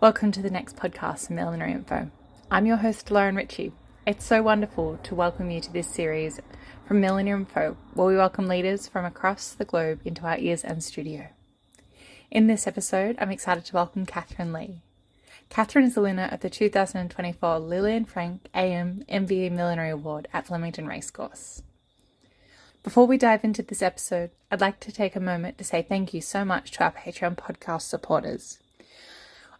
Welcome to the next podcast from Millinery.Info. I'm your host, Lauren Ritchie. It's so wonderful to welcome you to this series from Millinery.Info, where we welcome leaders from across the globe into our ears and studio. In this episode, I'm excited to welcome Kathryn Lee. Kathryn is the winner of the 2024 Lillian Frank AM MBE Millinery Award at Flemington Racecourse. Before we dive into this episode, I'd like to take a moment to say thank you so much to our Patreon podcast supporters.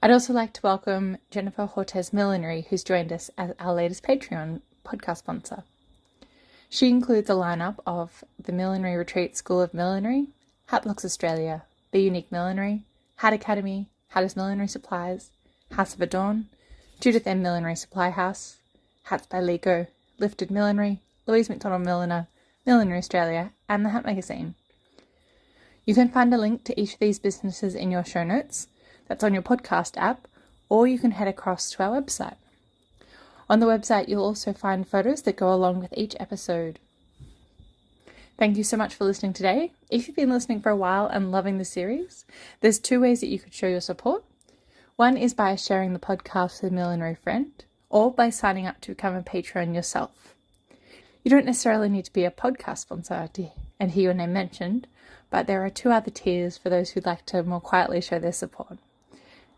I'd also like to welcome Jennifer Hortez Millinery, who's joined us as our latest Patreon podcast sponsor. She includes a lineup of the Millinery Retreat School of Millinery, Hatblocks Australia, Be Unique Millinery, Hat Academy, Hatters Millinery Supplies, House of Adorn, Judith M. Millinery Supply House, Hats by Lego, Lifted Millinery, Louise McDonald Milliner, Millinery Australia, and the Hat Magazine. You can find a link to each of these businesses in your show notes. That's on your podcast app, or you can head across to our website. On the website, you'll also find photos that go along with each episode. Thank you so much for listening today. If you've been listening for a while and loving the series, there's two ways that you could show your support. One is by sharing the podcast with a millinery friend, or by signing up to become a patron yourself. You don't necessarily need to be a podcast sponsor and hear your name mentioned, but there are two other tiers for those who'd like to more quietly show their support.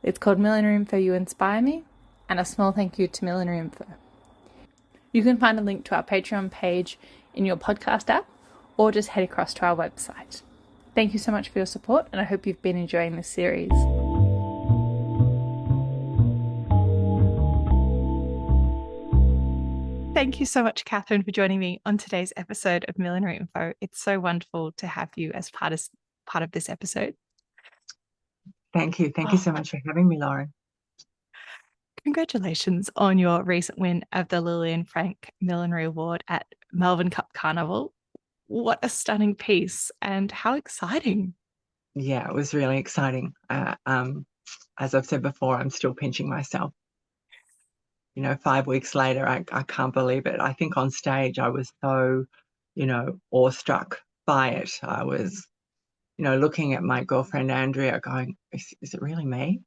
It's called Millinery.Info You Inspire Me, and a small thank you to Millinery.Info. You can find a link to our Patreon page in your podcast app, or just head across to our website. Thank you so much for your support, and I hope you've been enjoying this series. Thank you so much, Kathryn, for joining me on today's episode of Millinery.Info. It's so wonderful to have you as part of this episode. Thank you. Thank you so much for having me, Lauren. Congratulations on your recent win of the Lillian Frank Millinery Award at Melbourne Cup Carnival. What a stunning piece, and how exciting. Yeah, it was really exciting. As I've said before, I'm still pinching myself. 5 weeks later, I can't believe it. I think on stage I was so, awestruck by it. I was, looking at my girlfriend Andrea going, is it really me?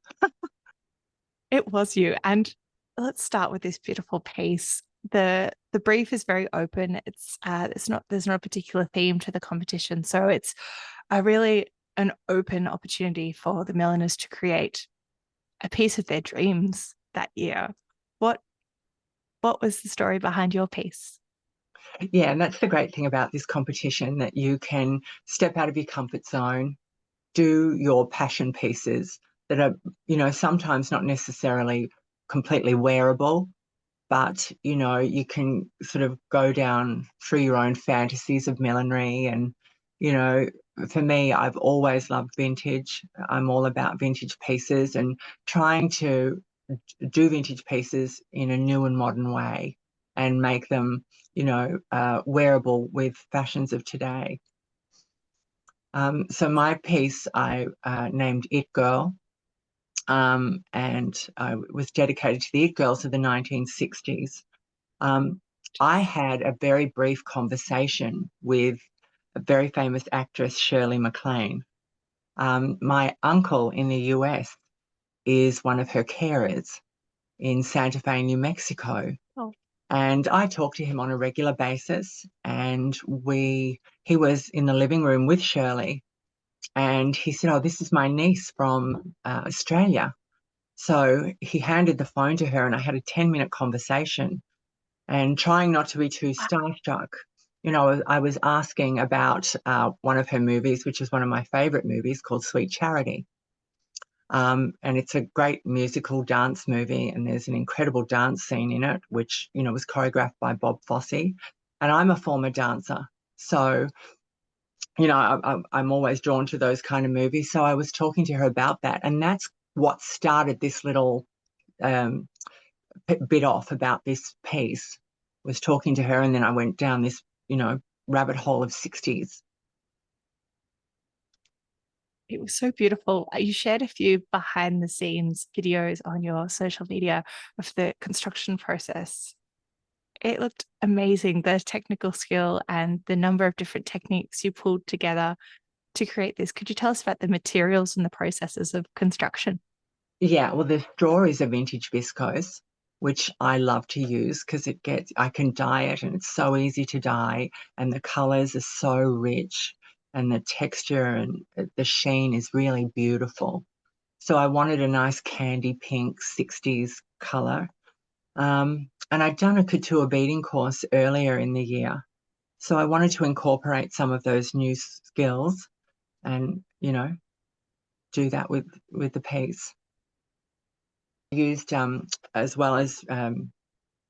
It was you. And let's start with this beautiful piece. The brief is very open. There's not a particular theme to the competition. So it's really an open opportunity for the milliners to create a piece of their dreams that year. What was the story behind your piece? Yeah, and that's the great thing about this competition, that you can step out of your comfort zone, do your passion pieces that are, sometimes not necessarily completely wearable, but, you can sort of go down through your own fantasies of millinery. And, for me, I've always loved vintage. I'm all about vintage pieces and trying to do vintage pieces in a new and modern way and make them, wearable with fashions of today. So my piece I named It Girl, and I was dedicated to the It Girls of the 1960s. I had a very brief conversation with a very famous actress, Shirley MacLaine. My uncle in the US is one of her carers in Santa Fe, New Mexico. Oh. And I talked to him on a regular basis, and he was in the living room with Shirley, and he said, "Oh, this is my niece from Australia." So he handed the phone to her, and I had a 10-minute conversation, and trying not to be too starstruck, I was asking about one of her movies, which is one of my favorite movies, called Sweet Charity. And it's a great musical dance movie, and there's an incredible dance scene in it, which, was choreographed by Bob Fosse. And I'm a former dancer. So, I'm always drawn to those kind of movies. So I was talking to her about that. And that's what started this little bit off about this piece, was talking to her. And then I went down this, rabbit hole of 60s. It was so beautiful. You shared a few behind the scenes videos on your social media of the construction process. It looked amazing, the technical skill and the number of different techniques you pulled together to create this. Could you tell us about the materials and the processes of construction? Yeah, well, the straw is a vintage viscose, which I love to use because I can dye it and it's so easy to dye, and the colors are so rich, and the texture and the sheen is really beautiful. So I wanted a nice candy pink 60s color. And I'd done a couture beading course earlier in the year. So I wanted to incorporate some of those new skills and, do that with the piece. Used as well as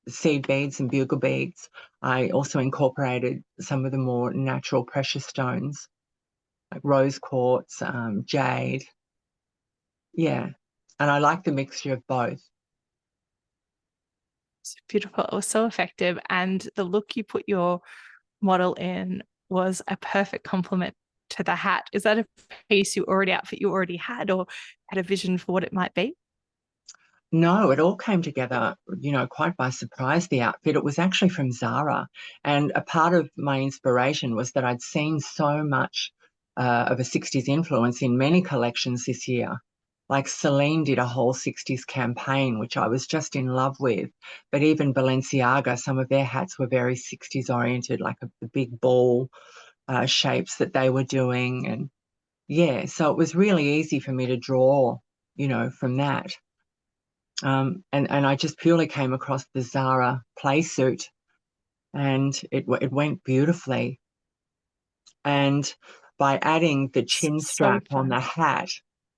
seed beads and bugle beads. I also incorporated some of the more natural precious stones like rose quartz, jade. Yeah, and I like the mixture of both. It's beautiful. It was so effective. And the look you put your model in was a perfect complement to the hat. Is that a outfit you already had, or had a vision for what it might be? No, it all came together, quite by surprise, the outfit. It was actually from Zara. And a part of my inspiration was that I'd seen so much of a 60s influence in many collections this year. Like Celine did a whole 60s campaign, which I was just in love with. But even Balenciaga, some of their hats were very 60s oriented, like the big ball shapes that they were doing. And yeah, so it was really easy for me to draw, from that. And I just purely came across the Zara play suit, and it went beautifully. And by adding the chin So strap on fun. the hat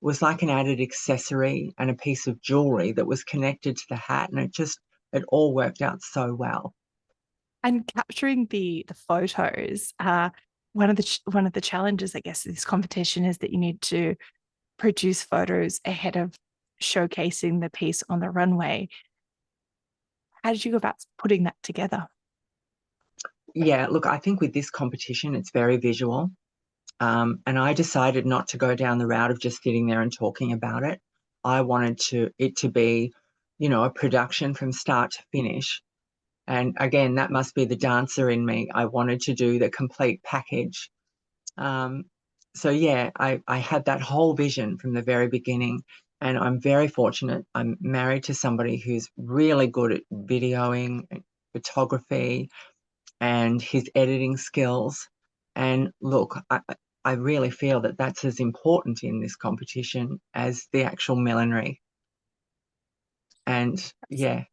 was like an added accessory and a piece of jewelry that was connected to the hat, and it all worked out so well. And capturing the photos, one of the challenges, I guess, of this competition is that you need to produce photos ahead of showcasing the piece on the runway. How did you go about putting that together? Yeah, look, I think with this competition, it's very visual. And I decided not to go down the route of just sitting there and talking about it. I wanted it to be, a production from start to finish. And again, that must be the dancer in me. I wanted to do the complete package. Um, so yeah, I had that whole vision from the very beginning. And I'm very fortunate. I'm married to somebody who's really good at videoing, photography, and his editing skills. And look, I really feel that that's as important in this competition as the actual millinery. And yeah,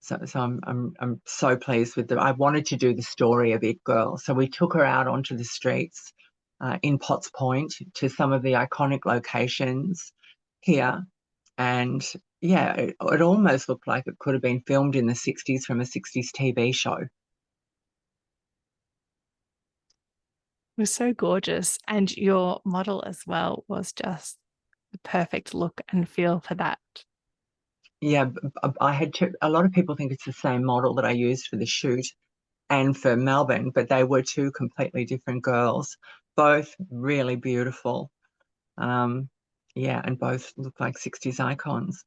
so I'm so pleased with I wanted to do the story of It Girl, so we took her out onto the streets in Potts Point to some of the iconic locations here, and yeah, it almost looked like it could have been filmed in the 60s from a 60s TV show. It was so gorgeous. And your model as well was just the perfect look and feel for that. Yeah, I had a lot of people think it's the same model that I used for the shoot and for Melbourne, but they were two completely different girls, both really beautiful. Um, yeah, and both look like 60s icons.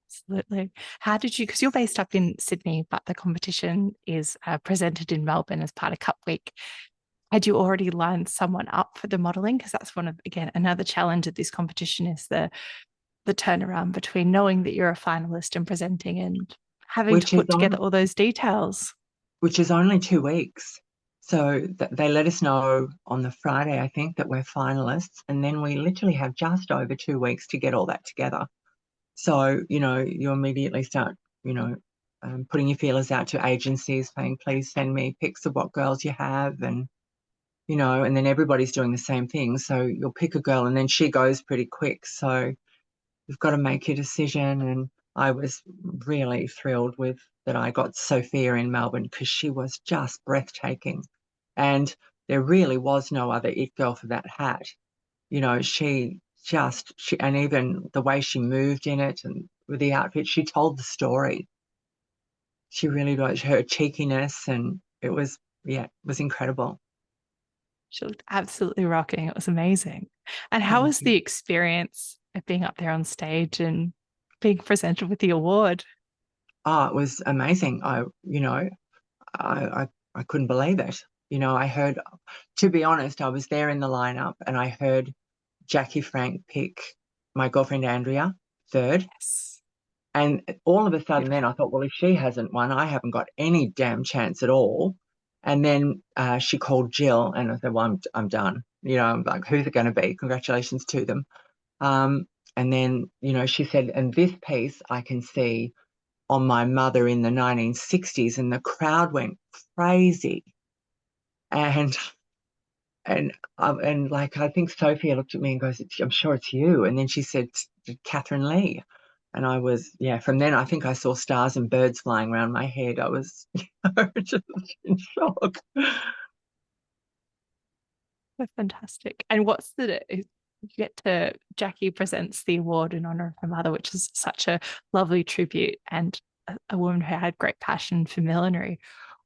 Absolutely. How did you, because you're based up in Sydney, but the competition is presented in Melbourne as part of Cup Week. Had you already lined someone up for the modeling? Because that's one of, again, another challenge of this competition is the turnaround between knowing that you're a finalist and presenting and having to which is put together on all those details. which is only 2 weeks. So they let us know on the Friday, I think, that we're finalists, and then we literally have just over 2 weeks to get all that together. So, you immediately start, putting your feelers out to agencies saying, please send me pics of what girls you have. And then everybody's doing the same thing. So you'll pick a girl and then she goes pretty quick. So you've got to make your decision. And I was really thrilled with that I got Sophia in Melbourne because she was just breathtaking. And there really was no other it girl for that hat. And even the way she moved in it and with the outfit, she told the story. She really was, her cheekiness, and it was incredible. She looked absolutely rocking. It was amazing. And how Thank was the you. experience of being up there on stage and being presented with the award? Oh, it was amazing. I couldn't believe it. I heard, to be honest, I was there in the lineup and I heard Jackie Frank pick my girlfriend Andrea. third. Yes. And all of a sudden then Beautiful. I thought, well, if she hasn't won, I haven't got any damn chance at all. And then she called Jill and I said, well, I'm done. I'm like, who's it going to be? Congratulations to them. Um, and then, she said, and this piece I can see on my mother in the 1960s, and the crowd went crazy. And like, I think Sophia looked at me and goes, I'm sure it's you. And then she said, Kathryn Lee. And I was, from then I think I saw stars and birds flying around my head. I was just in shock. That's fantastic. And you get to, Jackie presents the award in honor of her mother, which is such a lovely tribute, and a woman who had great passion for millinery.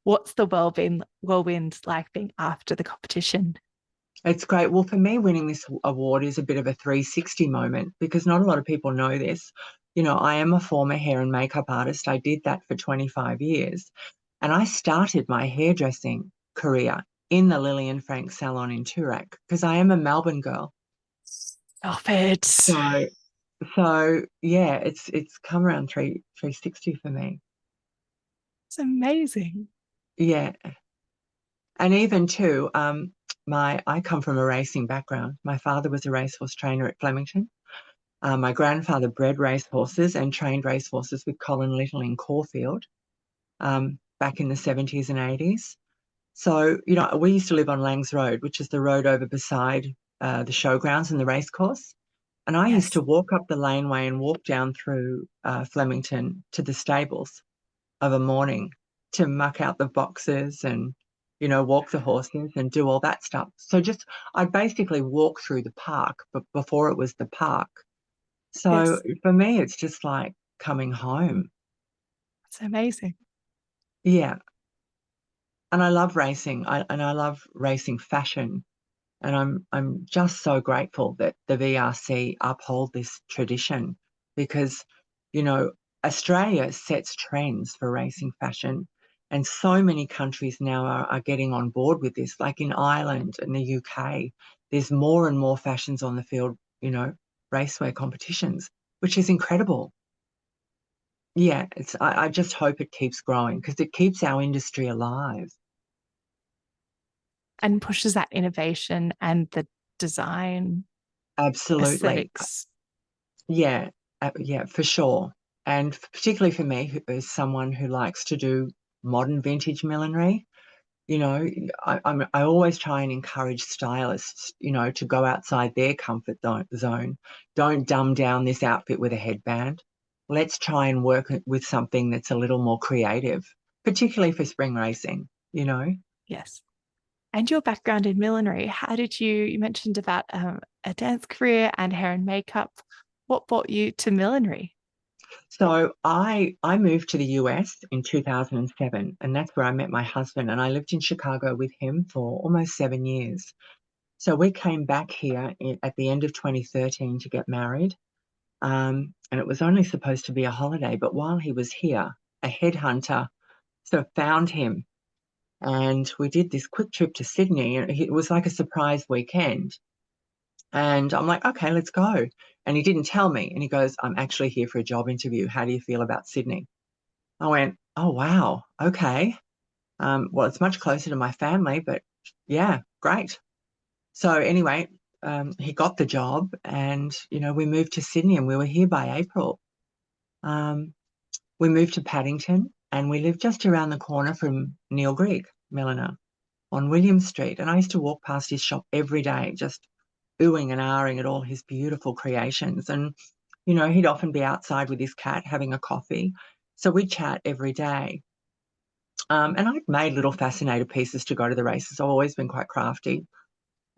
What's the whirlwind like being after the competition? It's great. Well, for me, winning this award is a bit of a 360 moment because not a lot of people know this. I am a former hair and makeup artist. I did that for 25 years. And I started my hairdressing career in the Lillian Frank salon in Toorak because I am a Melbourne girl. Stop it. So, so yeah, it's come around 360 for me. It's amazing. Yeah. And even too, I come from a racing background. My father was a racehorse trainer at Flemington. My grandfather bred racehorses and trained racehorses with Colin Little in Caulfield back in the 70s and 80s. So, we used to live on Langs Road, which is the road over beside the showgrounds and the racecourse. And I used Yes. to walk up the laneway and walk down through Flemington to the stables of a morning to muck out the boxes and, walk the horses and do all that stuff. So I'd basically walk through the park, but before it was the park. So Yes. for me, it's just like coming home. It's amazing. Yeah. And I love racing. I love racing fashion. And I'm just so grateful that the VRC uphold this tradition because, you know, Australia sets trends for racing fashion. And so many countries now are getting on board with this, like in Ireland and the UK. There's more and more fashions on the field, racewear competitions, which is incredible. Yeah, I just hope it keeps growing because it keeps our industry alive. And pushes that innovation and the design Absolutely. aesthetics. Yeah, for sure. And particularly for me, who is someone who likes to do modern vintage millinery, you know, I always try and encourage stylists, to go outside their comfort zone. Don't dumb down this outfit with a headband. Let's try and work with something that's a little more creative, particularly for spring racing. Yes. And your background in millinery, how did you mentioned about a dance career and hair and makeup. What brought you to millinery? So I moved to the US in 2007, and that's where I met my husband, and I lived in Chicago with him for almost 7 years. So we came back here at the end of 2013 to get married. And it was only supposed to be a holiday, but while he was here, a headhunter sort of found him, and we did this quick trip to Sydney. And it was like a surprise weekend. And I'm like, okay, let's go. And he didn't tell me. And he goes, I'm actually here for a job interview. How do you feel about Sydney? I went, oh, wow. Okay. Well, it's much closer to my family, but yeah, great. So anyway, he got the job and, we moved to Sydney and we were here by April. We moved to Paddington and we lived just around the corner from Neil Grigg, milliner, on William Street. And I used to walk past his shop every day, just oohing and ahhing at all his beautiful creations. And, he'd often be outside with his cat having a coffee. So we'd chat every day. And I'd made little fascinator pieces to go to the races. I've always been quite crafty.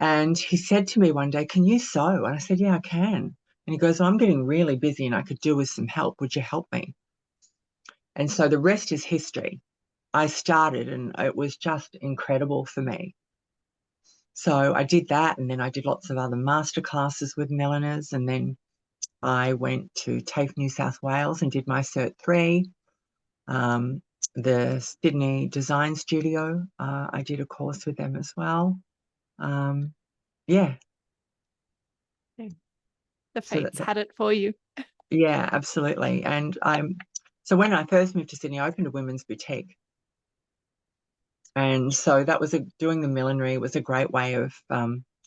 And he said to me one day, can you sew? And I said, yeah, I can. And he goes, well, I'm getting really busy and I could do with some help. Would you help me? And so the rest is history. I started and it was just incredible for me. So I did that and then I did lots of other master classes with milliners. And then I went to TAFE New South Wales and did my Cert 3. The Sydney Design Studio, I did a course with them as well. Yeah, The so fates had it for you. Yeah, absolutely. And so when I first moved to Sydney, I opened a women's boutique. And so that was doing the millinery was a great way of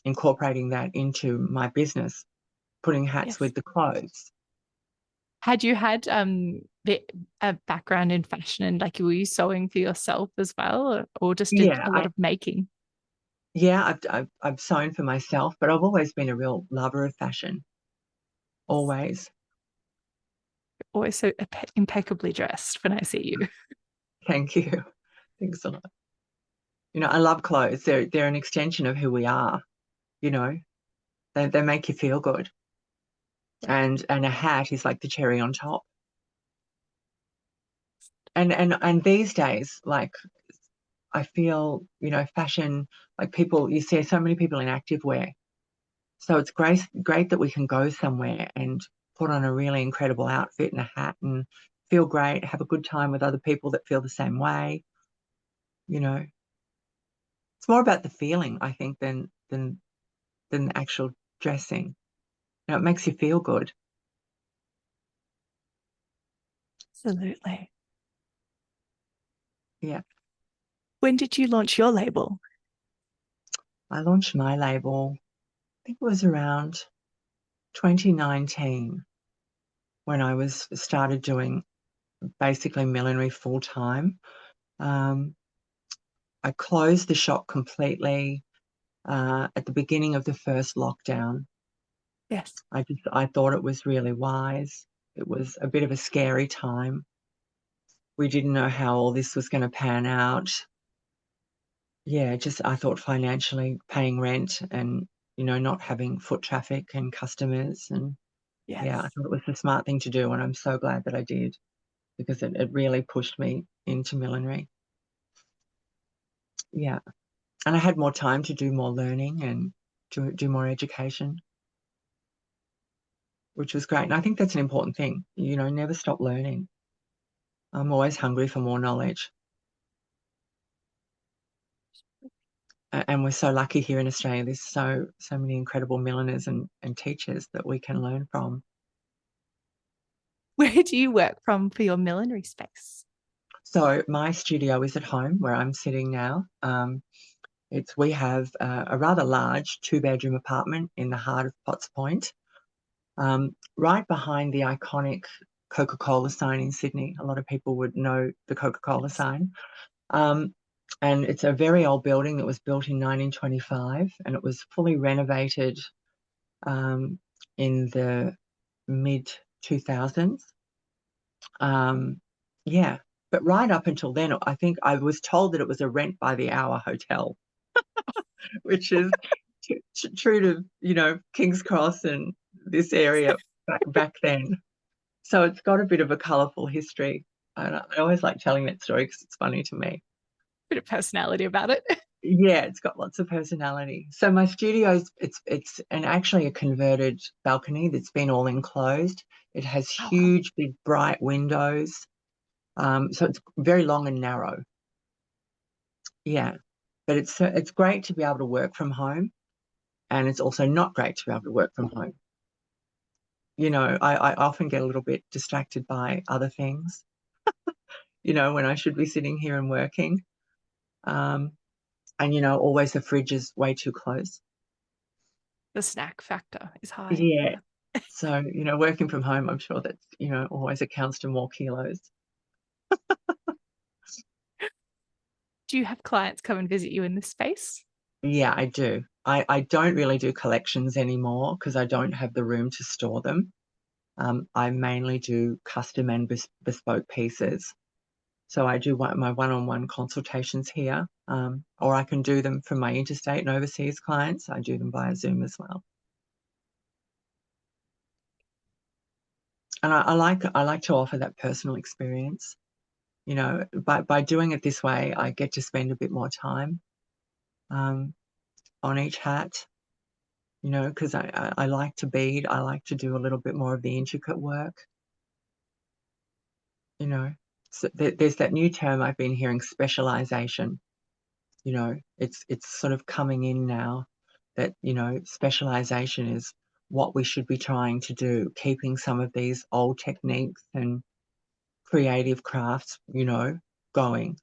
incorporating that into my business, putting hats Yes. with the clothes. Had you had a background in fashion and like were you sewing for yourself as well, or just did Yeah, a lot of making? I've sewn for myself, but I've always been a real lover of fashion. Always. Always so impeccably dressed when I see you. Thank you. Thanks a lot. I love clothes. They're an extension of who we are. You know, they make you feel good. Yeah. And a hat is like the cherry on top. And these days, like I feel, fashion, like you see so many people in activewear. So it's great that we can go somewhere and put on a really incredible outfit and a hat and feel great, have a good time with other people that feel the same way. You know, it's more about the feeling, I think, than the actual dressing. It makes you feel good. Absolutely. Yeah. When did you launch your label? I launched my label, I think it was around 2019 when I was started doing basically millinery full time. Um, I closed the shop completely at the beginning of the first lockdown. Yes. I thought it was really wise. It was a bit of a scary time. We didn't know how all this was going to pan out. Yeah, just I thought financially paying rent and not having foot traffic and customers, and yeah, I Yes. thought it was the smart thing to do, and I'm so glad that I did because it really pushed me into millinery. Yeah, and I had more time to do more learning and do more education, which was great. And I think that's an important thing, never stop learning. I'm always hungry for more knowledge. And we're so lucky here in Australia. There's so many incredible milliners and teachers that we can learn from. Where do you work from for your millinery space? So my studio is at home where I'm sitting now. We have a rather large two-bedroom apartment in the heart of Potts Point, right behind the iconic Coca-Cola sign in Sydney. A lot of people would know the Coca-Cola Yes. sign. Um, and it's a very old building that was built in 1925, and it was fully renovated in the mid 2000s. Yeah, but right up until then, I think I was told that it was a rent by the hour hotel, which is true to King's Cross and this area back then. So it's got a bit of a colourful history, and I always like telling that story because it's funny to me. Bit of personality about it. Yeah, it's got lots of personality. So my studio's it's actually a converted balcony that's been all enclosed. It has Oh, wow. huge, big, bright windows. So it's very long and narrow. Yeah, but it's great to be able to work from home, and it's also not great to be able to work from home. I often get a little bit distracted by other things. When I should be sitting here and working. Um, and always the fridge is way too close. The snack factor is high. Yeah. Yeah. So, working from home, I'm sure that, always accounts to more kilos. Do you have clients come and visit you in this space? Yeah, I do. I don't really do collections anymore because I don't have the room to store them. I mainly do custom and bespoke pieces. So I do my one-on-one consultations here, or I can do them for my interstate and overseas clients. I do them via Zoom as well. And I like to offer that personal experience. By doing it this way, I get to spend a bit more time um, on each hat. Because I like to bead. I like to do a little bit more of the intricate work. You know, so there's that new term I've been hearing, specialization. It's sort of coming in now that specialization is what we should be trying to do, keeping some of these old techniques and creative crafts, going.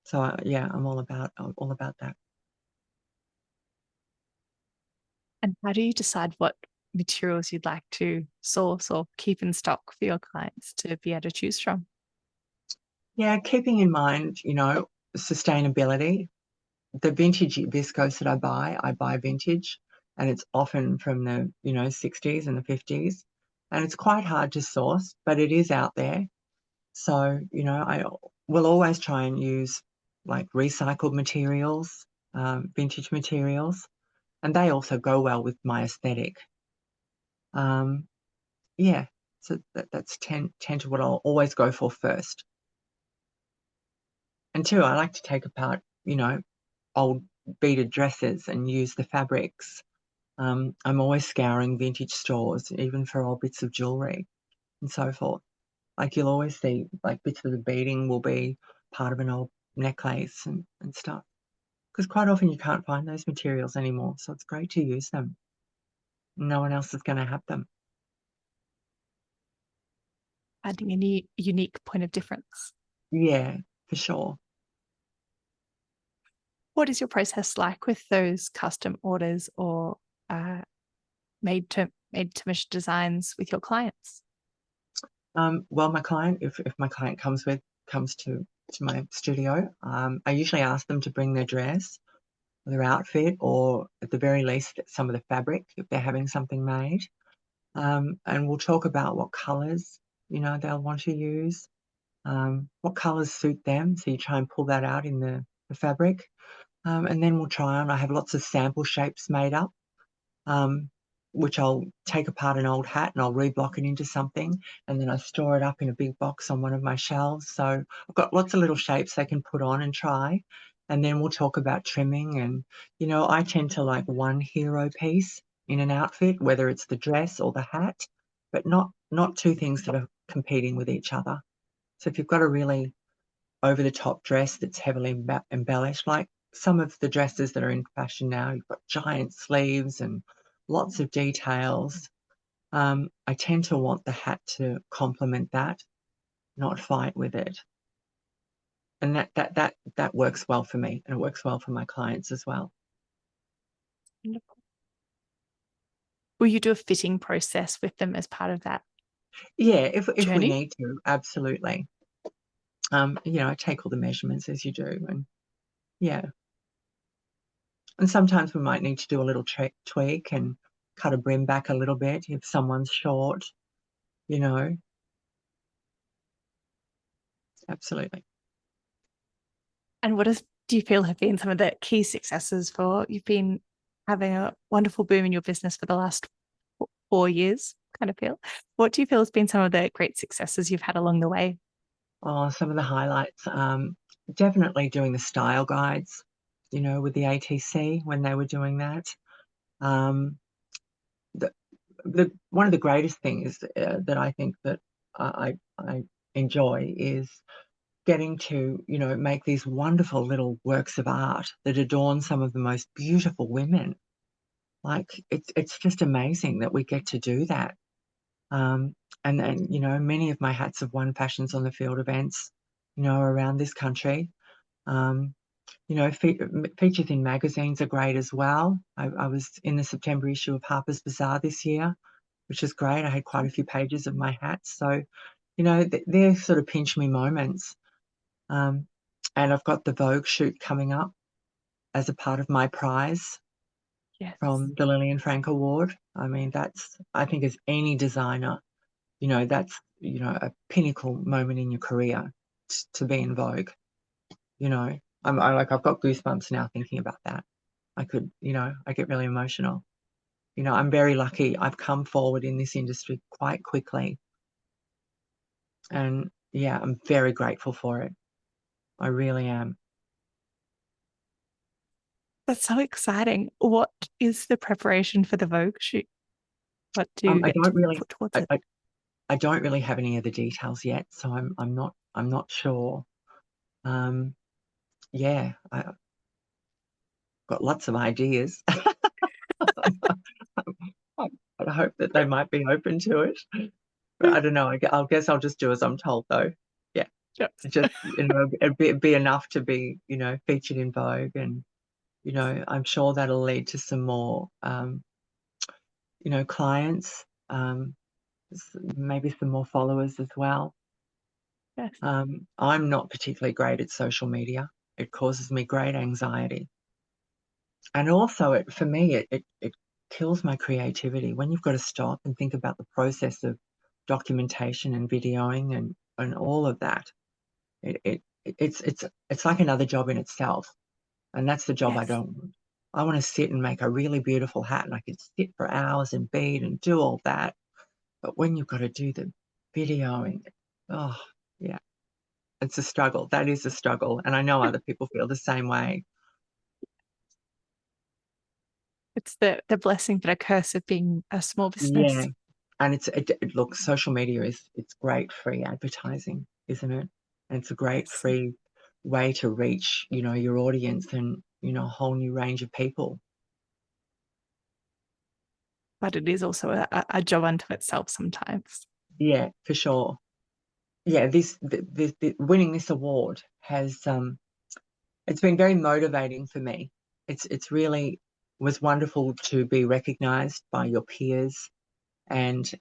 So yeah, I'm all about that. And how do you decide what materials you'd like to source or keep in stock for your clients to be able to choose from? Yeah, keeping in mind, sustainability. The vintage viscose that I buy vintage, and it's often from the 60s and the 50s, and it's quite hard to source, but it is out there. So I will always try and use like recycled materials, vintage materials, and they also go well with my aesthetic. Yeah, so that's tend to what I'll always go for first. And two, I like to take apart, old beaded dresses and use the fabrics. I'm always scouring vintage stores, even for old bits of jewellery and so forth. Like you'll always see like bits of the beading will be part of an old necklace and stuff. Because quite often you can't find those materials anymore. So it's great to use them. No one else is going to have them. Adding a unique point of difference. Yeah, for sure. What is your process like with those custom orders or made to measure designs with your clients? Well, my client, if my client comes to my studio, I usually ask them to bring their dress, their outfit, or at the very least some of the fabric if they're having something made. And we'll talk about what colours they'll want to use, what colours suit them. So you try and pull that out in the fabric, and then we'll try on. I have lots of sample shapes made up, which I'll take apart an old hat and I'll reblock it into something, and then I store it up in a big box on one of my shelves. So I've got lots of little shapes they can put on and try, and then we'll talk about trimming. And I tend to like one hero piece in an outfit, whether it's the dress or the hat, but not two things that are competing with each other. So if you've got a really over the top dress that's heavily embellished, like some of the dresses that are in fashion now, you've got giant sleeves and lots of details. I tend to want the hat to complement that, not fight with it. And that works well for me, and it works well for my clients as well. Wonderful. Will you do a fitting process with them as part of that Yeah, if we journey? need to, absolutely. I take all the measurements as you do, and yeah. And sometimes we might need to do a little tweak and cut a brim back a little bit if someone's short, absolutely. And what do you feel have been some of the key successes for you've been having a wonderful boom in your business for the last 4 years, kind of feel? What do you feel has been some of the great successes you've had along the way? Oh, some of the highlights, definitely doing the style guides, with the ATC when they were doing that. Um, the one of the greatest things that I think that I enjoy is getting to make these wonderful little works of art that adorn some of the most beautiful women. Like it's just amazing that we get to do that. And then many of my hats have won Fashions on the Field events around this country. um, features in magazines are great as well. I was in the September issue of Harper's Bazaar this year, which is great. I had quite a few pages of my hats. So, they're sort of pinch me moments. And I've got the Vogue shoot coming up as a part of my prize Yes. from the Lillian Frank Award. I mean, I think as any designer, that's, a pinnacle moment in your career to be in Vogue. I've got goosebumps now thinking about that. I get really emotional. I'm very lucky. I've come forward in this industry quite quickly. And yeah, I'm very grateful for it. I really am. That's so exciting. What is the preparation for the Vogue shoot? What do you I get to don't really, put towards I, it? I, I don't really have any of the details yet, so I'm not sure. Yeah, I got lots of ideas. I hope that they might be open to it. But I don't know. I guess I'll just do as I'm told, though. Yeah, Yes. just it'd be enough to be featured in Vogue, and I'm sure that'll lead to some more clients, maybe some more followers as well. Yes. I'm not particularly great at social media. It causes me great anxiety. And also, for me, it kills my creativity when you've got to stop and think about the process of documentation and videoing and all of that. It's like another job in itself, and that's the job I Yes. don't want. I want to sit and make a really beautiful hat, and I could sit for hours and bead and do all that. But when you've got to do the videoing, oh yeah, it's a struggle. That is a struggle, and I know other people feel the same way. It's the blessing but a curse of being a small Yeah, business. and look, social media it's great free advertising, isn't it? And it's a great Yes. free way to reach, your audience and, a whole new range of people. But it is also a job unto itself sometimes. Yeah, for sure. Yeah, winning this award has it's been very motivating for me. It's really was wonderful to be recognized by your peers and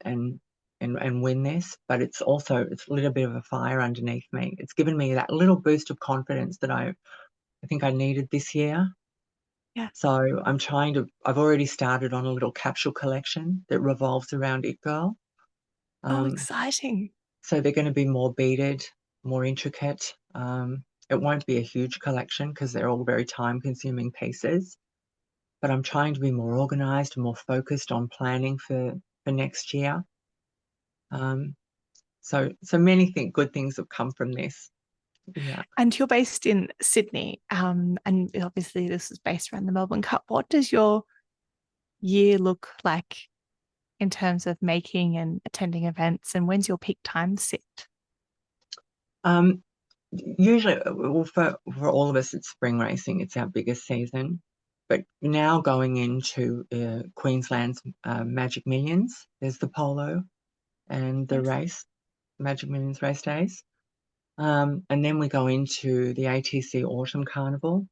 win this, but it's a little bit of a fire underneath me. It's given me that little boost of confidence that I think I needed this year. Yeah. So I've already started on a little capsule collection that revolves around It Girl. Oh, Um, exciting. so they're going to be more beaded, more intricate. It won't be a huge collection because they're all very time consuming pieces, but I'm trying to be more organized and more focused on planning for next year. So many good things have come from this. Yeah. And you're based in Sydney, and obviously this is based around the Melbourne Cup. What does your year look like in terms of making and attending events, and when's your peak time sit? Usually, well, for all of us, it's spring racing. It's our biggest season. But now going into Queensland's Magic Millions, there's the polo and the Yes. race, Magic Millions race days. And then we go into the ATC Autumn Carnival.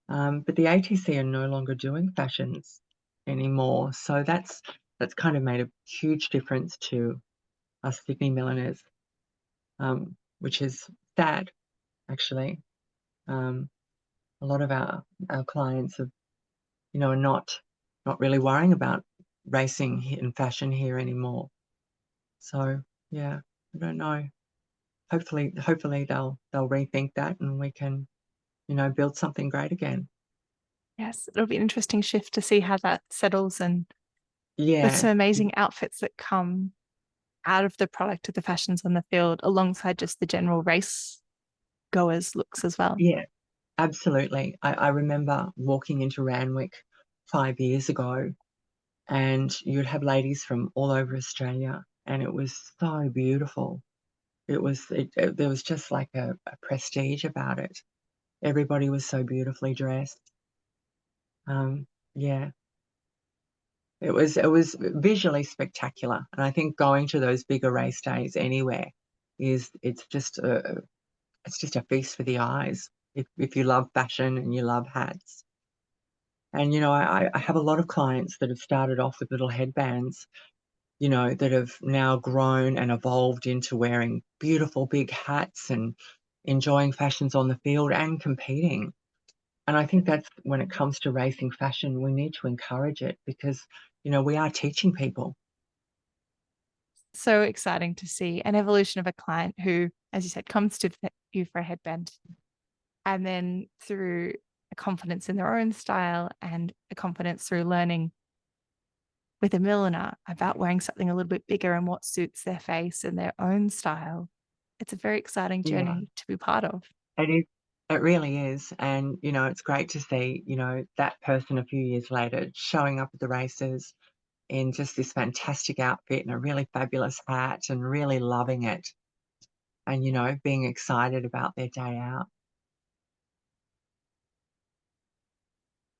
But the ATC are no longer doing fashions anymore. So that's kind of made a huge difference to us Sydney milliners, which is sad, actually. A lot of our clients are not really worrying about racing in fashion here anymore. So yeah, I don't know. Hopefully they'll rethink that and we can, build something great again. Yes, it'll be an interesting shift to see how that settles, and with Yeah, some amazing outfits that come out of the product of the fashions on the field alongside just the general race goers looks as well. yeah, absolutely. I remember walking into Randwick 5 years ago, and you'd have ladies from all over Australia, and it was so beautiful. There was just like a prestige about it. Everybody was so beautifully dressed. Yeah, it was visually spectacular, and I think going to those bigger race days anywhere it's just a feast for the eyes if you love fashion and you love hats. And I have a lot of clients that have started off with little headbands, that have now grown and evolved into wearing beautiful big hats and enjoying fashions on the field and competing. And I think that's when it comes to racing fashion, we need to encourage it because, we are teaching people. So exciting to see an evolution of a client who, as you said, comes to you for a headband, and then through a confidence in their own style and a confidence through learning with a milliner about wearing something a little bit bigger and what suits their face and their own style. It's a very exciting Yeah, journey to be part of. it is. It really is. And, it's great to see, that person a few years later showing up at the races in just this fantastic outfit and a really fabulous hat and really loving it and, being excited about their day out.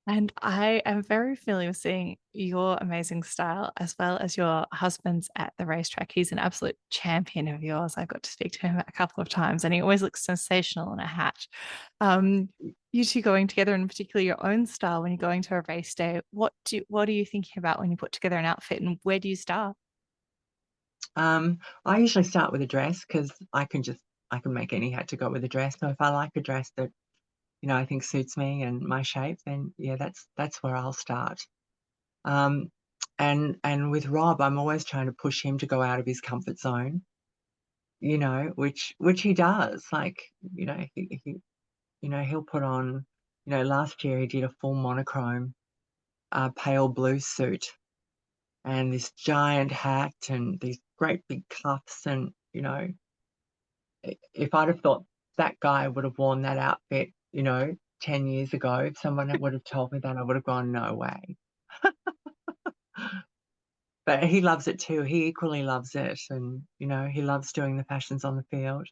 And I am very familiar with seeing your amazing style as well as your husband's at the racetrack. He's an absolute champion of yours. I've got to speak to him a couple of times, and he always looks sensational in a hat. Um, you two going together, and particularly your own style when you're going to a race day. What are you thinking about when you put together an outfit, and where do you start? I usually start with a dress because I can make any hat to go with a dress. So if I like a dress that I think suits me and my shape, then yeah, that's where I'll start. Um, and with Rob, I'm always trying to push him to go out of his comfort zone, which he does. Like, he'll put on, last year he did a full monochrome, pale blue suit and this giant hat and these great big cuffs. And, if I'd have thought that guy would have worn that outfit, 10 years ago, if someone would have told me that, I would have gone, no way. But he loves it too. He equally loves it. And, he loves doing the fashions on the field.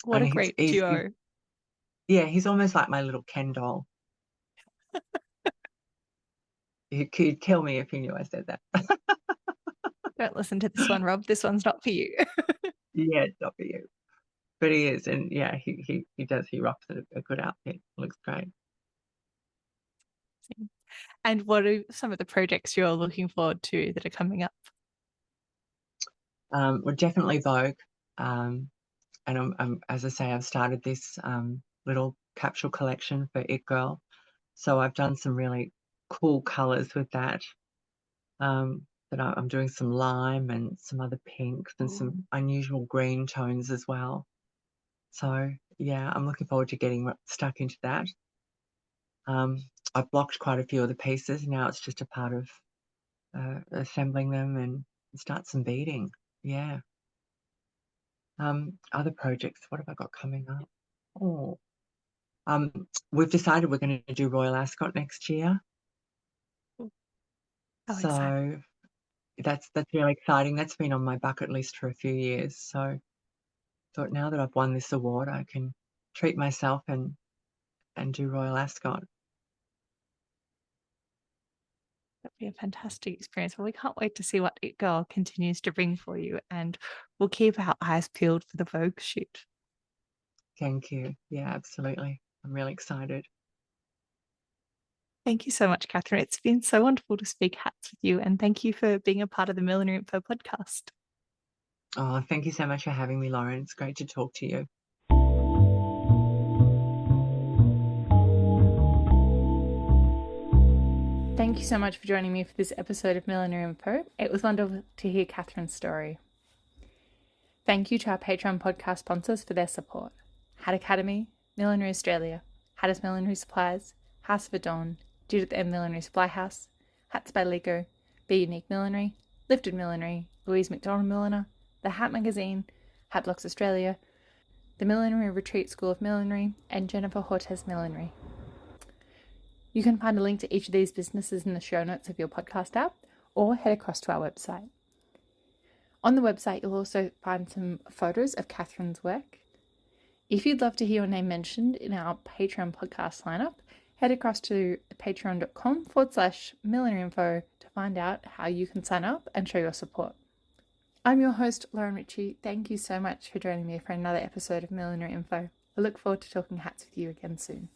What And a great duo. he's almost like my little Ken doll. He could kill me if he knew I said that. Don't listen to this one, Rob. This one's not for you. Yeah, it's not for you. But he is. And yeah, he does. He rocks a good outfit. Looks great. And what are some of the projects you're looking forward to that are coming up? Well, definitely Vogue. And as I say, I've started this little capsule collection for It Girl. So I've done some really cool colors with that. That I'm doing some lime and some other pinks and some unusual green tones as well. So yeah, I'm looking forward to getting stuck into that. I've blocked quite a few of the pieces. Now it's just a part of assembling them and start some beading. Yeah. Other projects, what have I got coming up? Oh, we've decided we're going to do Royal Ascot next year. How So exciting. that's really exciting. That's been on my bucket list for a few years. So thought now that I've won this award, I can treat myself and do Royal Ascot. That'd be a fantastic experience. Well, we can't wait to see what It Girl continues to bring for you, and we'll keep our eyes peeled for the Vogue shoot. Thank you. Yeah, absolutely. I'm really excited. Thank you so much, Kathyrn. It's been so wonderful to speak hats with you, and thank you for being a part of the Millinery.Info podcast. Oh, thank you so much for having me, Lauren. It's great to talk to you. Thank you so much for joining me for this episode of Millinery.Info. It was wonderful to hear Kathryn's story. Thank you to our Patreon podcast sponsors for their support: Hat Academy, Millinery Australia, Hatters Millinery Supplies, House of Adorn, Judith M. Millinery Supply House, Hats by Lego, Be Unique Millinery, Lifted Millinery, Louise McDonald Milliner, The Hat Magazine, Hat Blocks Australia, the Millinery Retreat School of Millinery, and Jennifer Hortes Millinery. You can find a link to each of these businesses in the show notes of your podcast app, or head across to our website. On the website, you'll also find some photos of Kathryn's work. If you'd love to hear your name mentioned in our Patreon podcast lineup, head across to patreon.com/MillineryInfo to find out how you can sign up and show your support. I'm your host, Lauren Ritchie. Thank you so much for joining me for another episode of Millinery Info. I look forward to talking hats with you again soon.